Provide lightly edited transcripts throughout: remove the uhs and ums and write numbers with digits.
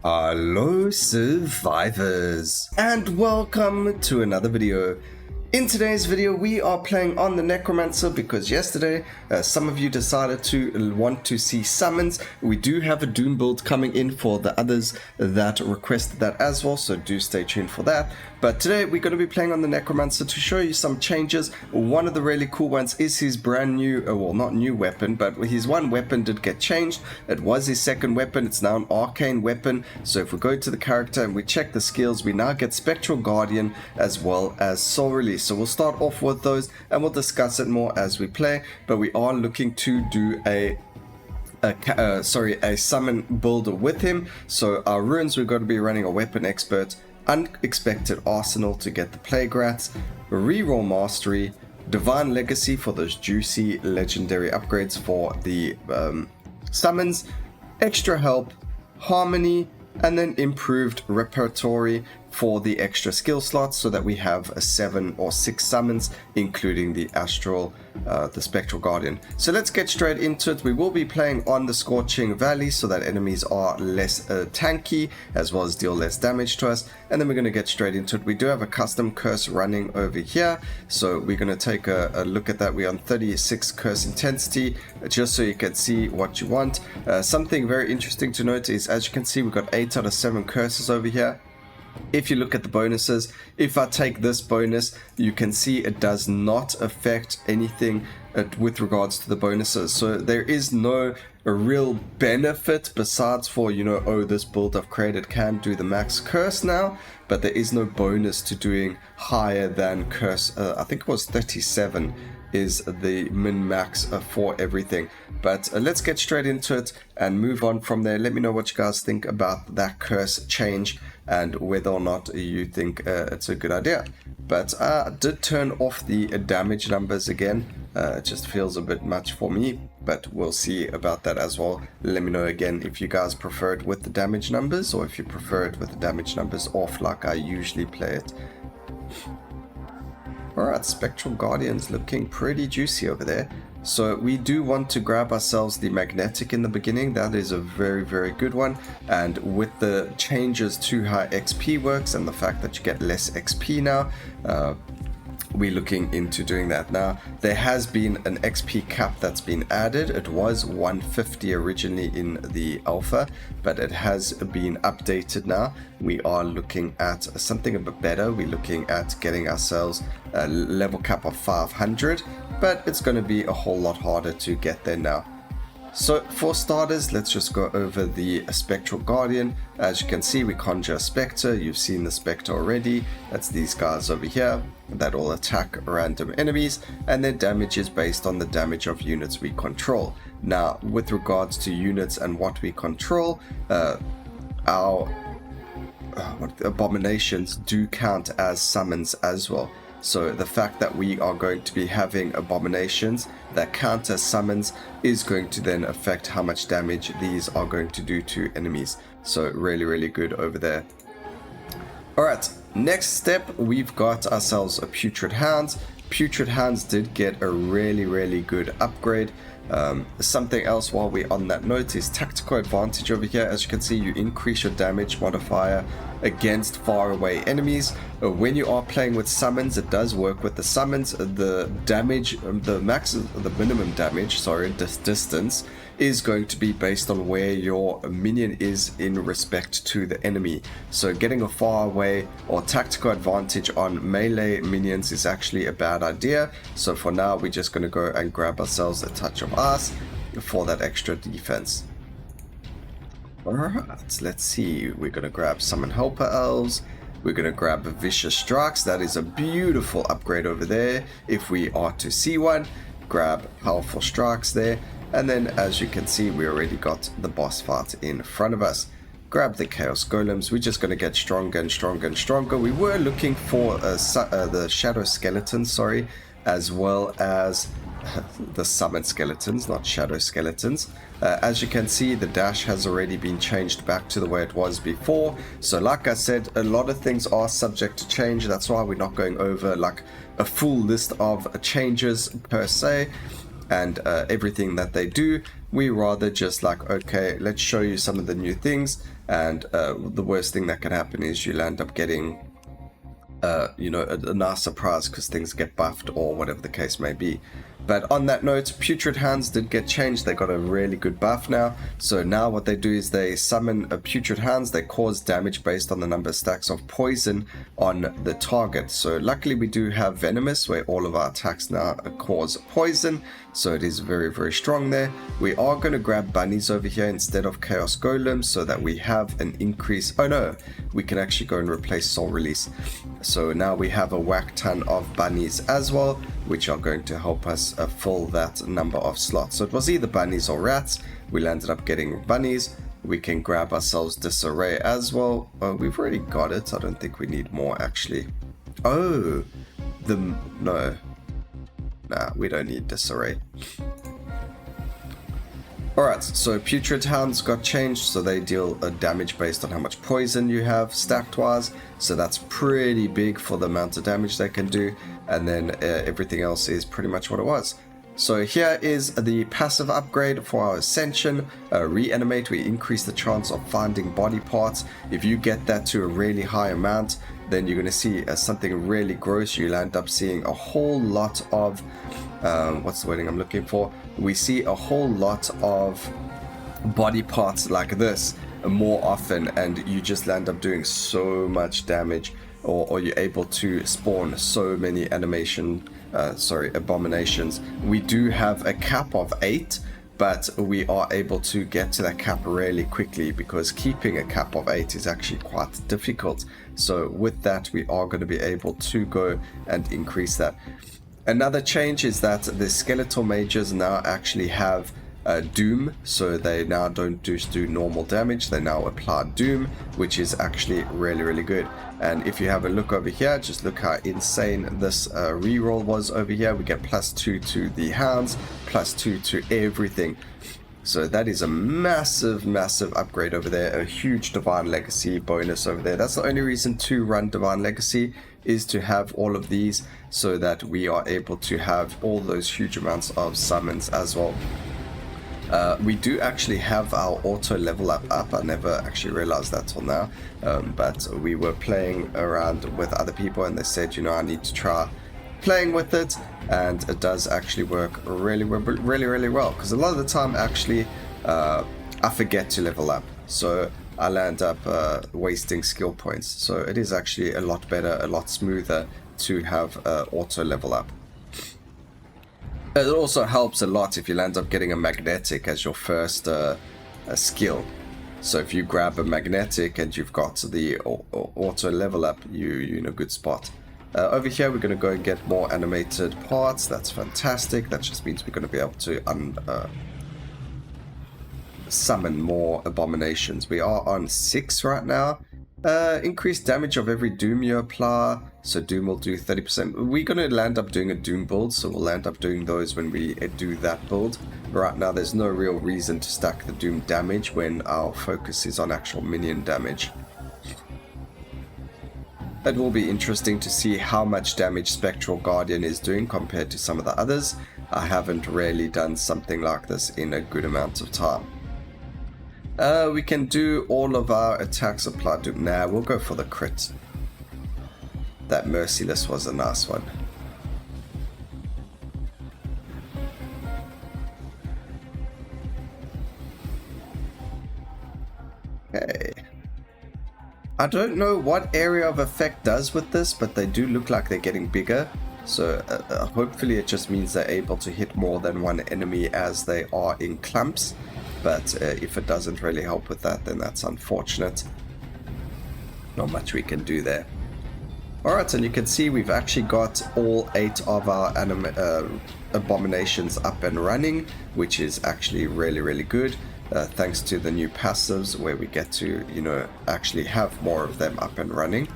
Hello survivors, and welcome to another video. In today's video we are playing on the Necromancer because yesterday some of you decided to want to see summons. We do have a Doom build coming in for the others that requested that as well, so do stay tuned for that. But today we're going to be playing on the Necromancer to show you some changes. One of the really cool ones is his brand new, well not new weapon, but his one weapon did get changed. It was his second weapon, it's now an arcane weapon. So if we go to the character and we check the skills, we now get Spectral Guardian as well as Soul Release. So we'll start off with those and we'll discuss it more as we play, but we are looking to do a summon builder with him. So our runes, we're going to be running a weapon expert, unexpected arsenal to get the plague rats, reroll mastery, divine legacy for those juicy legendary upgrades for the summons, extra help, harmony, and then improved repertory for the extra skill slots, so that we have a 7 or 6 summons, including the astral, the Spectral Guardian. So let's get straight into it. We will be playing on the Scorching Valley so that enemies are less tanky, as well as deal less damage to us. And then we're going to get straight into it. We do have a custom curse running over here, so we're going to take a look at that. We're on 36 curse intensity, just so you can see what you want. Something very interesting to note is, as you can see, we've got 8 out of 7 curses over here. If you look at the bonuses, if I take this bonus, you can see it does not affect anything with regards to the bonuses. So there is no real benefit besides for, you know, oh, this build I've created can do the max curse now, but there is no bonus to doing higher than curse. I think it was 37 is the min-max for everything. But let's get straight into it and move on from there. Let me know what you guys think about that curse change and whether or not you think it's a good idea. But I did turn off the damage numbers again. It just feels a bit much for me, but we'll see about that as well. Let me know again if you guys prefer it with the damage numbers, or if you prefer it with the damage numbers off like I usually play it. Alright, Spectral Guardian's looking pretty juicy over there. So we do want to grab ourselves the magnetic in the beginning. That is a very, very good one. And with the changes to how XP works and the fact that you get less XP now, we're looking into doing that. Now, there has been an XP cap that's been added. It was 150 originally in the alpha, but it has been updated now. We are looking at something a bit better. We're looking at getting ourselves a level cap of 500, but it's going to be a whole lot harder to get there now. So for starters, let's just go over the Spectral Guardian. As you can see, we conjure a Spectre. You've seen the Spectre already. That's these guys over here that will attack random enemies, and their damage is based on the damage of units we control. Now, with regards to units and what we control, our abominations do count as summons as well. So the fact that we are going to be having abominations that count as summons is going to then affect how much damage these are going to do to enemies. So really, really good over there. Alright, next step, we've got ourselves a Putrid Hounds. Putrid Hounds did get a really, really good upgrade. Something else while we're on that note is tactical advantage over here. As you can see, you increase your damage modifier against far away enemies. When you are playing with summons, it does work with the summons. The damage, the minimum damage, distance is going to be based on where your minion is in respect to the enemy. So getting a far away or tactical advantage on melee minions is actually a bad idea. So for now, we're just going to go and grab ourselves a touch of ice for that extra defense. Alright, let's see. We're going to grab Summon Helper Elves. We're going to grab Vicious Strikes. That is a beautiful upgrade over there. If we are to see one, grab Powerful Strikes there. And then, as you can see, we already got the boss fight in front of us. Grab the Chaos Golems. We're just going to get stronger and stronger and stronger. We were looking for the Shadow Skeletons, as well as the Summon Skeletons, not Shadow Skeletons. As you can see, the dash has already been changed back to the way it was before. So like I said, a lot of things are subject to change. That's why we're not going over like a full list of changes per se and everything that they do. We rather just like, okay, let's show you some of the new things and the worst thing that can happen is you'll end up getting you know, a nice surprise because things get buffed or whatever the case may be. But on that note, Putrid Hands did get changed. They got a really good buff now. So now what they do is they summon a Putrid Hands. They cause damage based on the number of stacks of poison on the target. So luckily we do have Venomous, where all of our attacks now cause poison. So it is very, very strong there. We are going to grab bunnies over here instead of Chaos Golems so that we have an increase. Oh no, we can actually go and replace Soul Release. So now we have a whack ton of bunnies as well, which are going to help us fill that number of slots. So it was either bunnies or rats. We landed up getting bunnies. We can grab ourselves Disarray as well. We've already got it. I don't think we need more actually. Oh, no. Nah, we don't need Disarray. Alright, so Putrid Hounds got changed, so they deal a damage based on how much poison you have stacked wise. So that's pretty big for the amount of damage they can do. And then everything else is pretty much what it was. So here is the passive upgrade for our Ascension. Reanimate, we increase the chance of finding body parts. If you get that to a really high amount, then you're going to see something really gross. You'll end up seeing a whole lot of, what's the wording I'm looking for? We see a whole lot of body parts like this more often, and you just end up doing so much damage, or you're able to spawn so many abominations. We do have a cap of 8, but we are able to get to that cap really quickly because keeping a cap of 8 is actually quite difficult. So with that, we are going to be able to go and increase that. Another change is that the skeletal mages now actually have Doom, so they now don't just do normal damage, they now apply Doom, which is actually really, really good. And if you have a look over here, just look how insane this reroll was over here. We get +2 to the hounds, +2 to everything. So that is a massive, massive upgrade over there, a huge Divine Legacy bonus over there. That's the only reason to run Divine Legacy, is to have all of these so that we are able to have all those huge amounts of summons as well. We do actually have our auto level up. I never actually realized that till now, but we were playing around with other people and they said, you know, I need to try playing with it, and it does actually work really well, because a lot of the time actually I forget to level up, so I'll end up wasting skill points. So it is actually a lot better, a lot smoother to have auto level up. It also helps a lot if you end up getting a magnetic as your first skill. So if you grab a magnetic and you've got the auto level up, you're in a good spot. Over here we're going to go and get more animated parts. That's fantastic. That just means we're going to be able to summon more abominations. We are on 6 right now. Increased damage of every Doom you apply. So Doom will do 30%. We're going to land up doing a Doom build, so we'll end up doing those when we do that build. Right now there's no real reason to stack the Doom damage when our focus is on actual minion damage. It will be interesting to see how much damage Spectral Guardian is doing compared to some of the others. I haven't really done something like this in a good amount of time. We can do all of our attacks applied to... Nah, we'll go for the crit. That Merciless was a nice one. Okay. I don't know what area of effect does with this, but they do look like they're getting bigger. So hopefully it just means they're able to hit more than one enemy as they are in clumps. But if it doesn't really help with that, then that's unfortunate. Not much we can do there. Alright, and you can see we've actually got all 8 of our abominations up and running, which is actually really good. Thanks to the new passives where we get to, you know, actually have more of them up and running.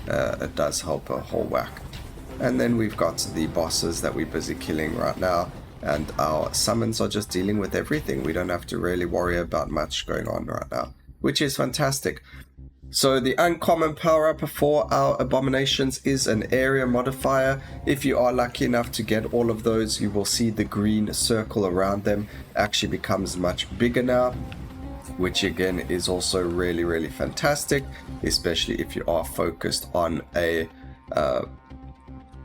It does help a whole whack. And then we've got the bosses that we're busy killing right now. And our summons are just dealing with everything. We don't have to really worry about much going on right now, which is fantastic. So the uncommon power up for our abominations is an area modifier. If you are lucky enough to get all of those, you will see the green circle around them actually becomes much bigger now. which again is also really fantastic, especially if you are focused on a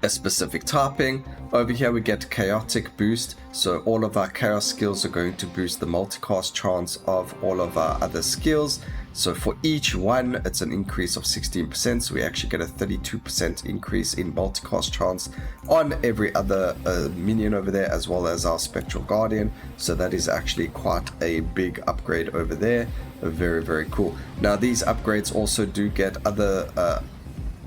specific typing. Over here we get chaotic boost, so all of our chaos skills are going to boost the multicast chance of all of our other skills. So for each one it's an increase of 16%, so we actually get a 32% increase in multicast chance on every other minion over there, as well as our Spectral Guardian. So that is actually quite a big upgrade over there. Very cool. Now these upgrades also do get other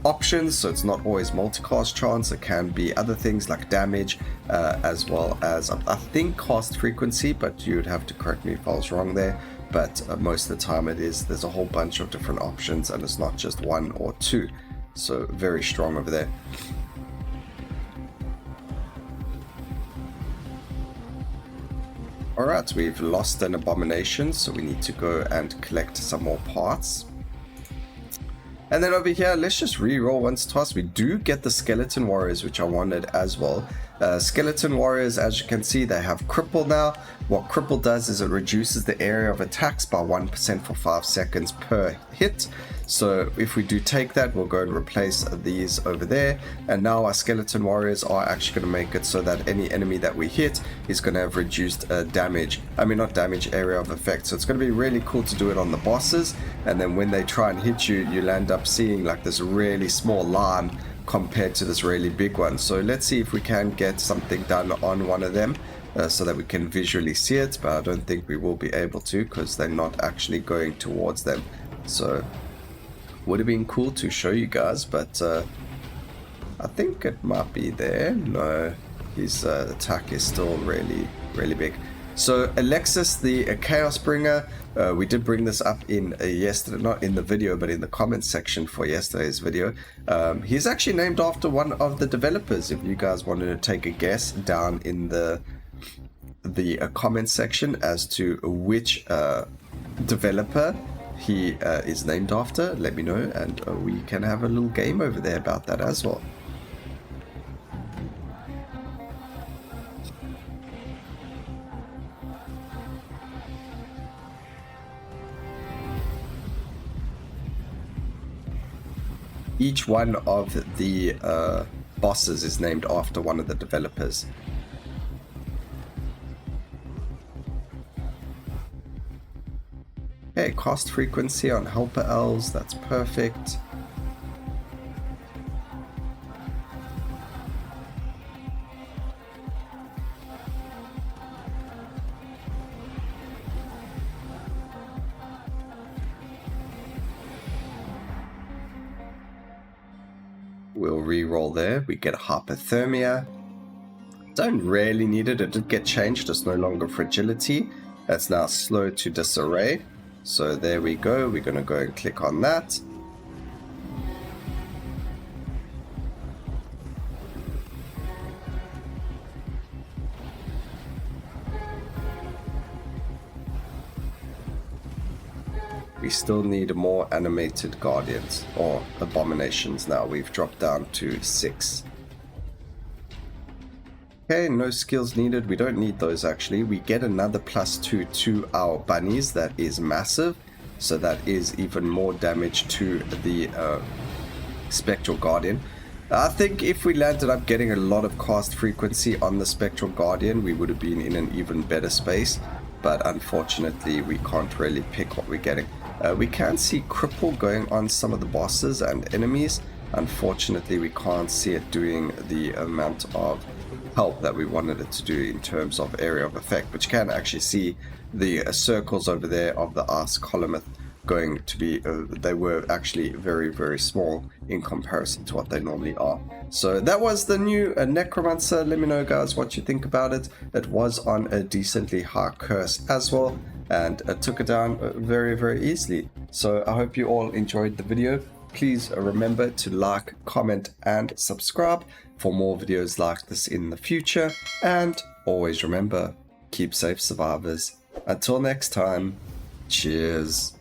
options, so it's not always multicast chance. It can be other things like damage, as well as I think cast frequency, but you'd have to correct me if I was wrong there. But most of the time there's a whole bunch of different options, and it's not just one or two. So very strong over there. Alright, we've lost an abomination, so we need to go and collect some more parts. And then over here, let's just re-roll once twice. We do get the Skeleton Warriors, which I wanted as well. Skeleton Warriors, as you can see, they have Cripple now. What Cripple does is it reduces the area of attacks by 1% for 5 seconds per hit. So if we do take that, we'll go and replace these over there. And now our Skeleton Warriors are actually going to make it so that any enemy that we hit is going to have reduced damage. I mean, not damage, area of effect. So it's going to be really cool to do it on the bosses. And then when they try and hit you, you'll end up seeing like this really small line compared to this really big one. So let's see if we can get something done on one of them so that we can visually see it, but I don't think we will be able to because they're not actually going towards them. So would have been cool to show you guys, but I think it might be there. No, his attack is still really big. So Alexis, the Chaos Bringer, we did bring this up in yesterday, not in the video, but in the comments section for yesterday's video. He's actually named after one of the developers. If you guys wanted to take a guess down in the comments section as to which developer he is named after, let me know, and we can have a little game over there about that as well. Each one of the bosses is named after one of the developers. Okay, cost frequency on Helper Elves, that's perfect. We'll re-roll there. We get hypothermia. Don't really need it. It did get changed. It's no longer fragility. That's now slow to disarray. So there we go. We're going to go and click on that. We still need more animated guardians or abominations now. We've dropped down to 6. Okay, no skills needed. We don't need those actually. We get another +2 to our bunnies. That is massive. So that is even more damage to the Spectral Guardian. I think if we landed up getting a lot of cast frequency on the Spectral Guardian, we would have been in an even better space. But unfortunately, we can't really pick what we're getting. We can see Cripple going on some of the bosses and enemies. Unfortunately, we can't see it doing the amount of help that we wanted it to do in terms of area of effect. But you can actually see the circles over there of the Ars Colomoth going to be, they were actually very small in comparison to what they normally are. So that was the new Necromancer. Let me know, guys, what you think about it. It was on a decently high curse as well, and it took it down very easily. So I hope you all enjoyed the video. Please remember to like, comment and subscribe for more videos like this in the future, and always remember, keep safe, survivors. Until next time, cheers.